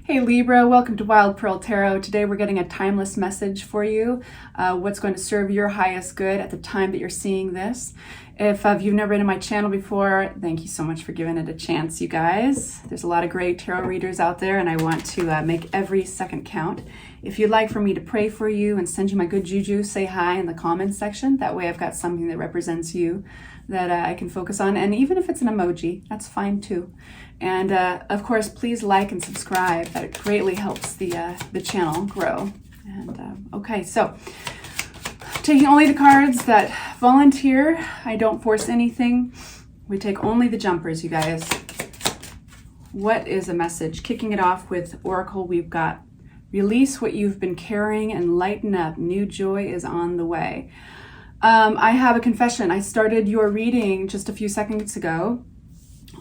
Hey Libra, welcome to Wild Pearl Tarot. Today we're getting a timeless message for you. What's going to serve your highest good at the time that you're seeing this. If you've never been to my channel before, thank you so much for giving it a chance, you guys. There's a lot of great tarot readers out there and I want to make every second count. If you'd like for me to pray for you and send you my good juju, say hi in the comments section. That way I've got something that represents you that I can focus on. And even if it's an emoji, that's fine too. And of course, please like and subscribe. That greatly helps the channel grow. And okay, so taking only the cards that volunteer. I don't force anything. We take only the jumpers, you guys. What is a message? Kicking it off with Oracle, we've got release what you've been carrying and lighten up. New joy is on the way. I have a confession. I started your reading just a few seconds ago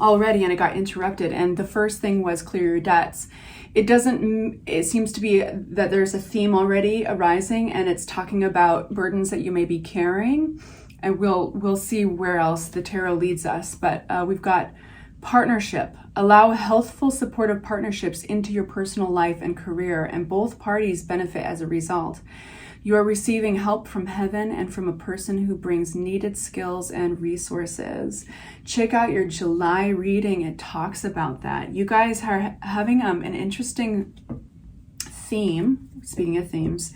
already and it got interrupted. And the first thing was clear your debts. It seems to be that there's a theme already arising and it's talking about burdens that you may be carrying. And we'll see where else the tarot leads us. But we've got partnership. Allow healthful, supportive partnerships into your personal life and career, and both parties benefit as a result. You are receiving help from heaven and from a person who brings needed skills and resources. Check out your July reading. It talks about that. You guys are having an interesting theme, speaking of themes,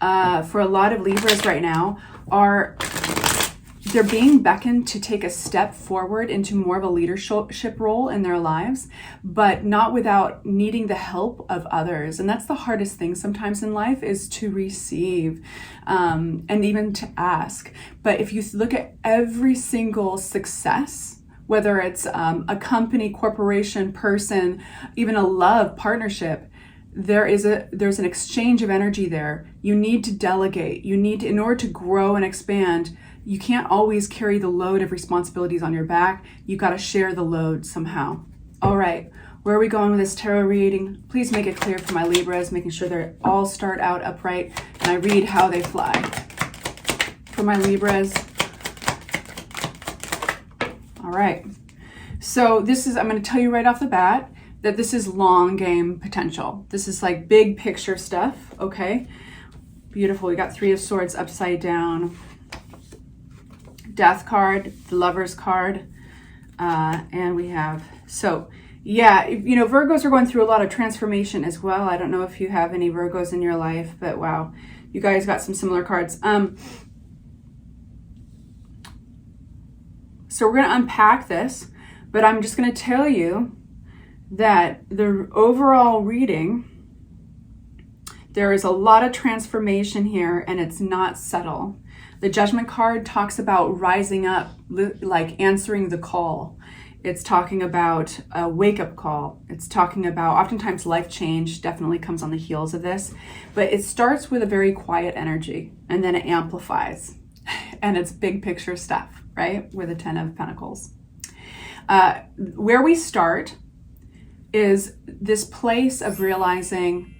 for a lot of Libras right now, they're being beckoned to take a step forward into more of a leadership role in their lives, but not without needing the help of others. And that's the hardest thing sometimes in life, is to receive and even to ask. But if you look at every single success, whether it's a company, corporation, person, even a love partnership, there's an exchange of energy there. You need to delegate. You need to, in order to grow and expand, you can't always carry the load of responsibilities on your back. You got to share the load somehow. All right, where are we going with this tarot reading? Please make it clear for my Libras, making sure they all start out upright and I read how they fly. For my Libras. All right, so this is, I'm going to tell you right off the bat that this is long game potential. This is like big picture stuff, okay? Beautiful. We got Three of Swords upside down. Death card, the Lover's card, and we have, so yeah, you know, Virgos are going through a lot of transformation as well. I don't know if you have any Virgos in your life, but wow, you guys got some similar cards. So we're going to unpack this, but I'm just going to tell you that the overall reading, there is a lot of transformation here and it's not subtle. The Judgment card talks about rising up, like answering the call. It's talking about a wake-up call. It's talking about, oftentimes life change definitely comes on the heels of this, but it starts with a very quiet energy and then it amplifies. And it's big picture stuff, right? With the Ten of Pentacles. Where we start is this place of realizing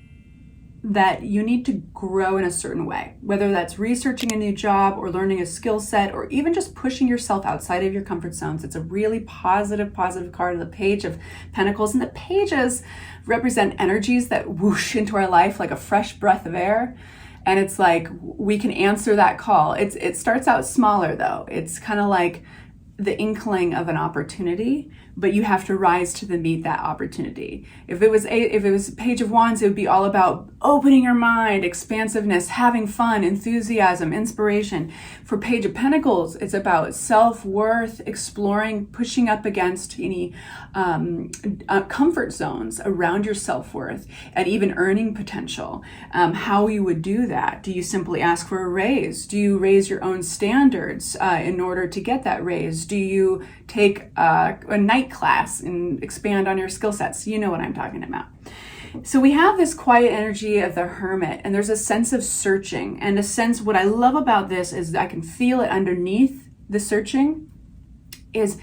that you need to grow in a certain way, whether that's researching a new job or learning a skill set or even just pushing yourself outside of your comfort zones. It's a really positive card of the Page of Pentacles. And the pages represent energies that whoosh into our life like a fresh breath of air. And it's like, we can answer that call. It starts out smaller though. It's kind of like the inkling of an opportunity, but you have to rise to meet that opportunity. If it was Page of Wands, it would be all about opening your mind, expansiveness, having fun, enthusiasm, inspiration. For Page of Pentacles, it's about self-worth, exploring, pushing up against any comfort zones around your self-worth, and even earning potential. How you would do that. Do you simply ask for a raise? Do you raise your own standards in order to get that raise? Do you take a night class and expand on your skill sets? You know what I'm talking about. So we have this quiet energy of the Hermit, and there's a sense of searching and a sense, what I love about this is I can feel it underneath the searching is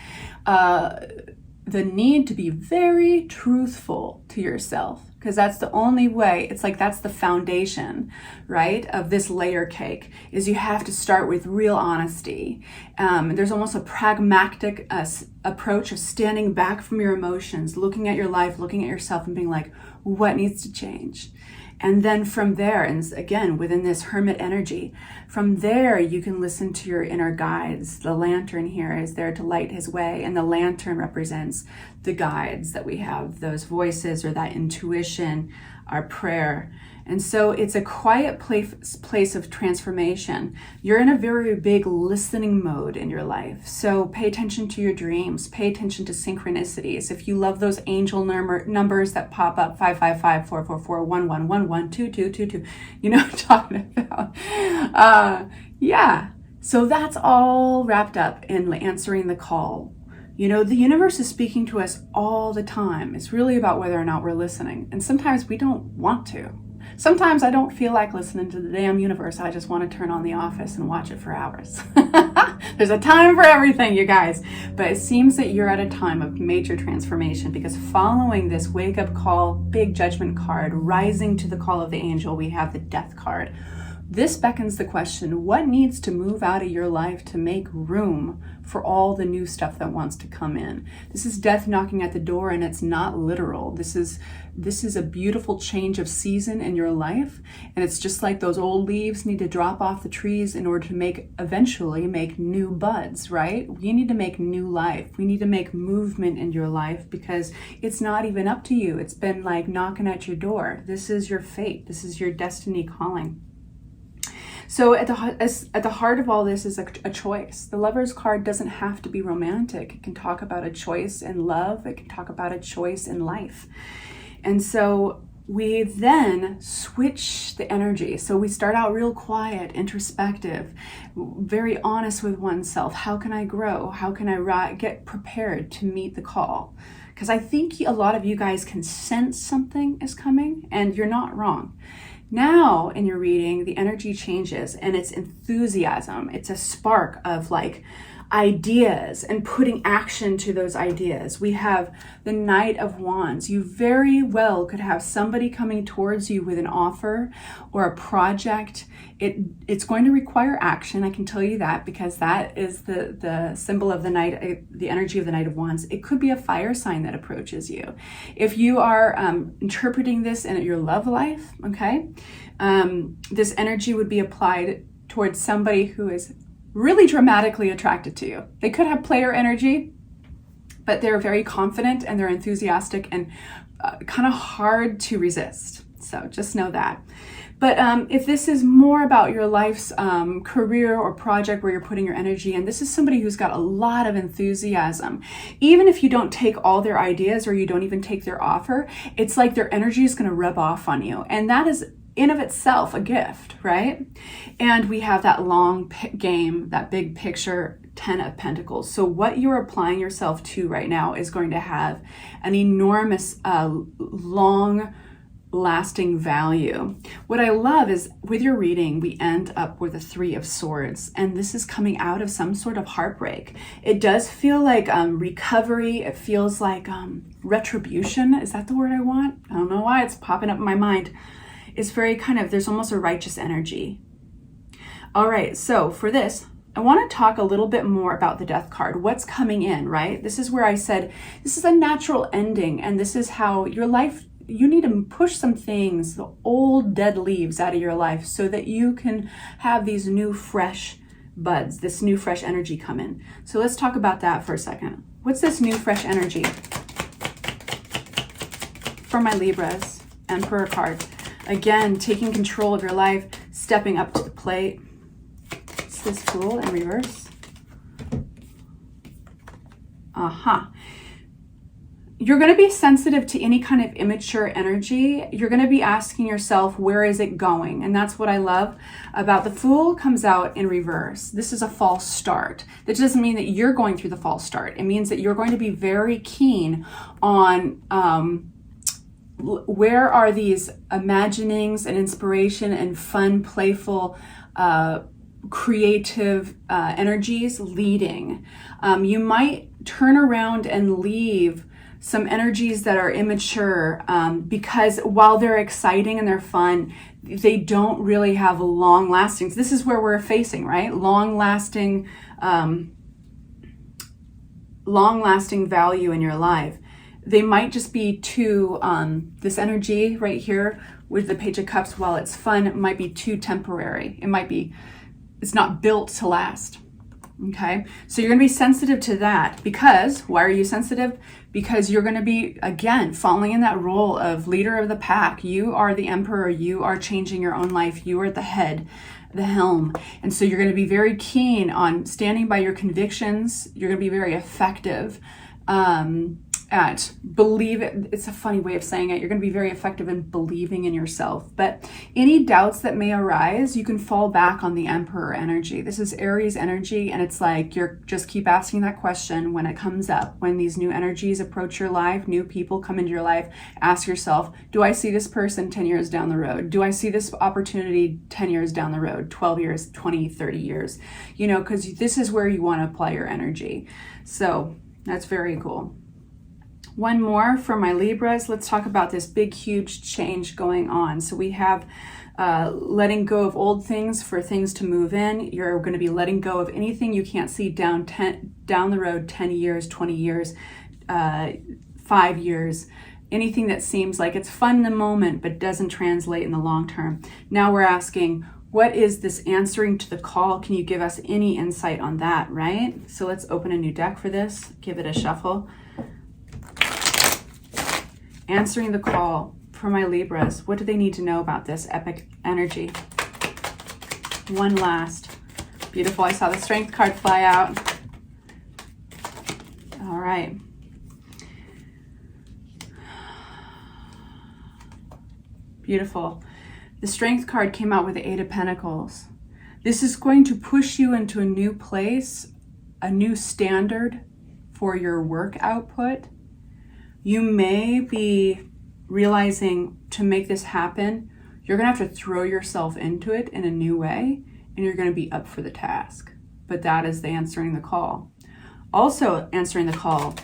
the need to be very truthful to yourself. because that's the only way. It's like that's the foundation, right, of this layer cake, is you have to start with real honesty. There's almost a pragmatic approach of standing back from your emotions, looking at your life, looking at yourself and being like, what needs to change? And then from there, and again, within this hermit energy, from there, you can listen to your inner guides. The lantern here is there to light his way. And the lantern represents the guides that we have, those voices or that intuition, our prayer. And so it's a quiet place of transformation. You're in a very big listening mode in your life. So pay attention to your dreams. Pay attention to synchronicities. If you love those angel numbers that pop up, 555, 444, 1111, 2222, you know what I'm talking about. Yeah. So that's all wrapped up in answering the call. You know, the universe is speaking to us all the time. It's really about whether or not we're listening. And sometimes we don't want to. Sometimes I don't feel like listening to the damn universe. I just want to turn on The Office and watch it for hours. There's a time for everything, you guys. But it seems that you're at a time of major transformation, because following this wake-up call, big judgment card, rising to the call of the angel, we have the death card. This beckons the question, what needs to move out of your life to make room for all the new stuff that wants to come in? This is death knocking at the door, and it's not literal. This is a beautiful change of season in your life, and it's just like those old leaves need to drop off the trees in order to eventually make new buds, right? We need to make new life. We need to make movement in your life, because it's not even up to you. It's been like knocking at your door. This is your fate. This is your destiny calling. So at the heart of all this is a choice. The Lover's card doesn't have to be romantic. It can talk about a choice in love. It can talk about a choice in life. And so we then switch the energy. So we start out real quiet, introspective, very honest with oneself. How can I grow? How can I get prepared to meet the call? Because I think a lot of you guys can sense something is coming, and you're not wrong. Now in your reading, the energy changes, and it's enthusiasm. It's a spark of like ideas and putting action to those ideas. We have the Knight of Wands. You very well could have somebody coming towards you with an offer or a project. It's going to require action, I can tell you that, because that is the symbol of the Knight, the energy of the Knight of Wands. It could be a fire sign that approaches you. If you are interpreting this in your love life, okay, this energy would be applied towards somebody who is really dramatically attracted to you. They could have player energy, but they're very confident and they're enthusiastic and kind of hard to resist. So just know that. But if this is more about your life's career or project where you're putting your energy in, this is somebody who's got a lot of enthusiasm. Even if you don't take all their ideas or you don't even take their offer, it's like their energy is going to rub off on you. And that is in of itself a gift, right? And we have that long game, that big picture, 10 of Pentacles. So what you're applying yourself to right now is going to have an enormous, long lasting value. What I love is with your reading, we end up with a 3 of Swords, and this is coming out of some sort of heartbreak. It does feel like recovery. It feels like retribution. Is that the word I want? I don't know why it's popping up in my mind. It's very kind of, there's almost a righteous energy. All right, so for this, I want to talk a little bit more about the Death card. What's coming in, right? This is where I said, this is a natural ending, and this is how your life, you need to push some things, the old dead leaves out of your life so that you can have these new fresh buds, this new fresh energy come in. So let's talk about that for a second. What's this new fresh energy? For my Libras, Emperor card. Again, taking control of your life, stepping up to the plate. It's this Fool in reverse. You're going to be sensitive to any kind of immature energy. You're going to be asking yourself, where is it going? And that's what I love about the Fool comes out in reverse. This is a false start. That doesn't mean that you're going through the false start. It means that you're going to be very keen on where are these imaginings and inspiration and fun, playful, creative energies leading. You might turn around and leave some energies that are immature, because while they're exciting and they're fun, they don't really have long lasting. This is where we're facing, right? Long lasting value in your life. They might just be too, this energy right here with the Page of Cups, while it's fun, it might be too temporary. It's not built to last. Okay, so you're going to be sensitive to that, because why are you sensitive? Because you're going to be, again, falling in that role of leader of the pack. You are the emperor. You are changing your own life. You are at the head, the helm. And so you're going to be very keen on standing by your convictions. You're going to be very effective at it's a funny way of saying it. You're going to be very effective in believing in yourself. But any doubts that may arise, you can fall back on the Emperor energy. This is Aries energy, and it's like you're just keep asking that question when it comes up. When these new energies approach your life, new people come into your life, ask yourself, do I see this person 10 years down the road? Do I see this opportunity 10 years down the road, 12 years, 20, 30 years? You know, because this is where you want to apply your energy. So that's very cool. One more for my Libras. Let's talk about this big, huge change going on. So we have letting go of old things for things to move in. You're going to be letting go of anything you can't see down the road, 10 years, 20 years, 5 years, anything that seems like it's fun in the moment but doesn't translate in the long term. Now we're asking, what is this answering to the call? Can you give us any insight on that, right? So let's open a new deck for this, give it a shuffle. Answering the call for my Libras. What do they need to know about this epic energy? One last. Beautiful. I saw the Strength card fly out. All right. Beautiful. The Strength card came out with the 8 of Pentacles. This is going to push you into a new place, a new standard for your work output. You may be realizing to make this happen, you're going to have to throw yourself into it in a new way, and you're going to be up for the task. But that is the answering the call. Also answering the call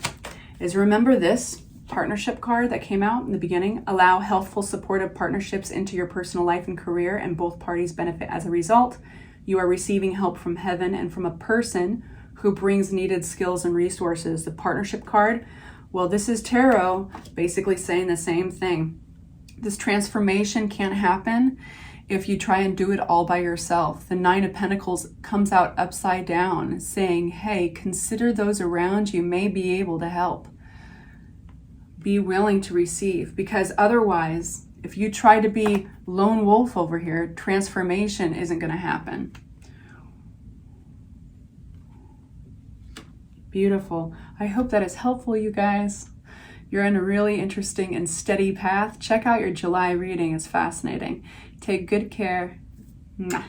is, remember this partnership card that came out in the beginning? Allow healthful, supportive partnerships into your personal life and career, and both parties benefit as a result. You are receiving help from heaven and from a person who brings needed skills and resources. The partnership card, well, this is tarot basically saying the same thing. This transformation can't happen if you try and do it all by yourself. The 9 of Pentacles comes out upside down saying, hey, consider those around you may be able to help. Be willing to receive, because otherwise, if you try to be lone wolf over here, transformation isn't going to happen. Beautiful. I hope that is helpful, you guys. You're in a really interesting and steady path. Check out your July reading. It's fascinating. Take good care. Mwah.